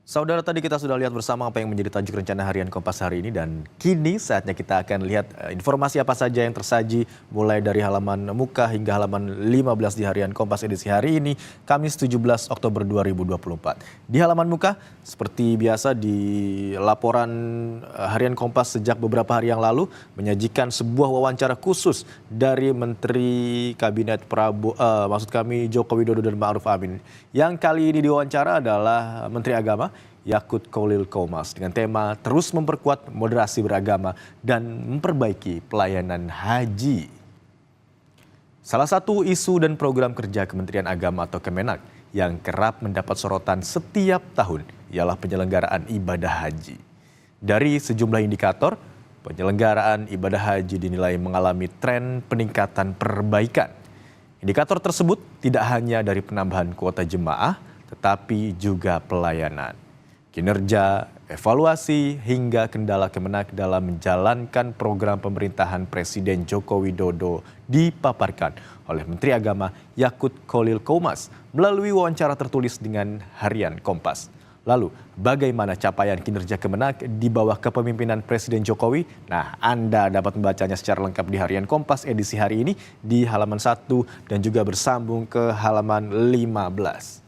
Saudara, tadi kita sudah lihat bersama apa yang menjadi tajuk rencana harian Kompas hari ini, dan kini saatnya kita akan lihat informasi apa saja yang tersaji mulai dari halaman muka hingga halaman 15 di harian Kompas edisi hari ini, Kamis 17 Oktober 2024. Di halaman muka, seperti biasa di laporan harian Kompas sejak beberapa hari yang lalu, menyajikan sebuah wawancara khusus dari Menteri Kabinet Joko Widodo dan Ma'ruf Amin. Yang kali ini diwawancara adalah Menteri Agama Yakut Kholil Qomas dengan tema terus memperkuat moderasi beragama dan memperbaiki pelayanan haji. Salah satu isu dan program kerja Kementerian Agama atau Kemenak yang kerap mendapat sorotan setiap tahun ialah penyelenggaraan ibadah haji. Dari sejumlah indikator, penyelenggaraan ibadah haji dinilai mengalami tren peningkatan perbaikan. Indikator tersebut tidak hanya dari penambahan kuota jemaah, tetapi juga pelayanan, kinerja, evaluasi, hingga kendala Kemenak dalam menjalankan program pemerintahan Presiden Joko Widodo dipaparkan oleh Menteri Agama Yakut Kholil Qomas melalui wawancara tertulis dengan harian Kompas. Lalu, bagaimana capaian kinerja Kemenak di bawah kepemimpinan Presiden Jokowi? Nah, Anda dapat membacanya secara lengkap di harian Kompas edisi hari ini di halaman 1 dan juga bersambung ke halaman 15.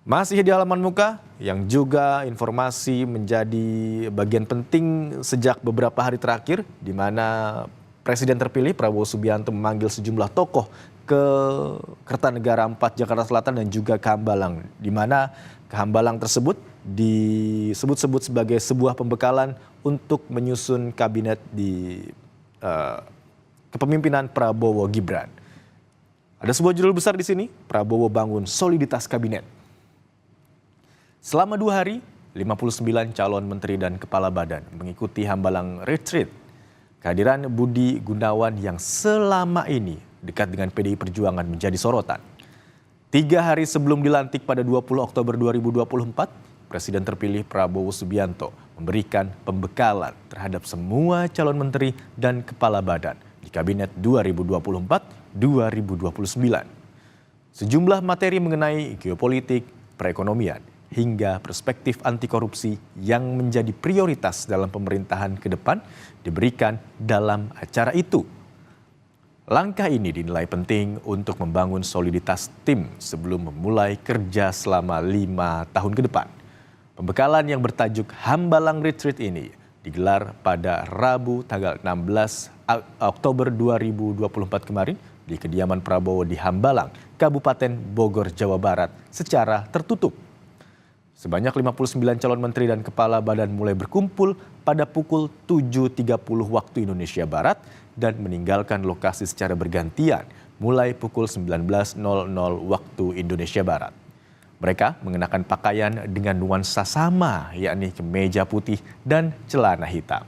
Masih di halaman muka, yang juga informasi menjadi bagian penting sejak beberapa hari terakhir, di mana Presiden terpilih Prabowo Subianto memanggil sejumlah tokoh ke Kertanegara 4 Jakarta Selatan dan juga ke Hambalang, di mana ke Hambalang tersebut disebut-sebut sebagai sebuah pembekalan untuk menyusun kabinet di kepemimpinan Prabowo Gibran. Ada sebuah judul besar di sini, Prabowo bangun soliditas kabinet. Selama 2 hari, 59 calon menteri dan kepala badan mengikuti Hambalang Retreat. Kehadiran Budi Gunawan yang selama ini dekat dengan PDI Perjuangan menjadi sorotan. 3 hari sebelum dilantik pada 20 Oktober 2024, Presiden terpilih Prabowo Subianto memberikan pembekalan terhadap semua calon menteri dan kepala badan di Kabinet 2024-2029. Sejumlah materi mengenai geopolitik, perekonomian, hingga perspektif anti korupsi yang menjadi prioritas dalam pemerintahan ke depan diberikan dalam acara itu. Langkah ini dinilai penting untuk membangun soliditas tim sebelum memulai kerja selama 5 tahun ke depan. Pembekalan yang bertajuk Hambalang Retreat ini digelar pada Rabu tanggal 16 Oktober 2024 kemarin di kediaman Prabowo di Hambalang, Kabupaten Bogor, Jawa Barat secara tertutup. Sebanyak 59 calon menteri dan kepala badan mulai berkumpul pada pukul 7.30 waktu Indonesia Barat dan meninggalkan lokasi secara bergantian mulai pukul 19.00 waktu Indonesia Barat. Mereka mengenakan pakaian dengan nuansa sama, yakni kemeja putih dan celana hitam.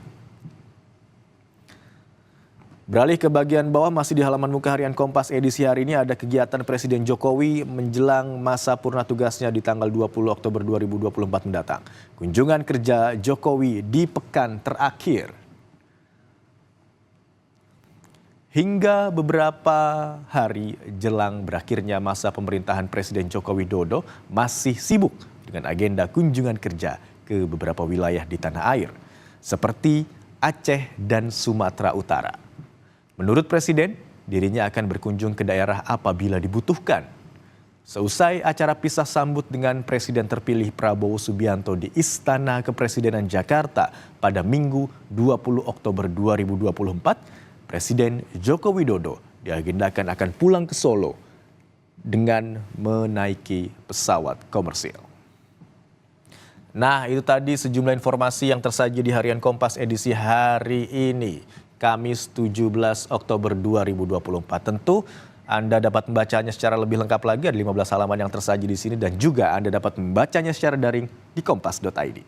Beralih ke bagian bawah, masih di halaman muka harian Kompas edisi hari ini ada kegiatan Presiden Jokowi menjelang masa purna tugasnya di tanggal 20 Oktober 2024 mendatang. Kunjungan kerja Jokowi di pekan terakhir. Hingga beberapa hari jelang berakhirnya masa pemerintahan Presiden Joko Widodo masih sibuk dengan agenda kunjungan kerja ke beberapa wilayah di tanah air, seperti Aceh dan Sumatera Utara. Menurut Presiden, dirinya akan berkunjung ke daerah apabila dibutuhkan. Seusai acara pisah sambut dengan Presiden terpilih Prabowo Subianto di Istana Kepresidenan Jakarta pada Minggu 20 Oktober 2024, Presiden Joko Widodo diagendakan akan pulang ke Solo dengan menaiki pesawat komersil. Nah, itu tadi sejumlah informasi yang tersaji di harian Kompas edisi hari ini, Kamis 17 Oktober 2024. Tentu Anda dapat membacanya secara lebih lengkap lagi, ada 15 halaman yang tersaji di sini, dan juga Anda dapat membacanya secara daring di kompas.id.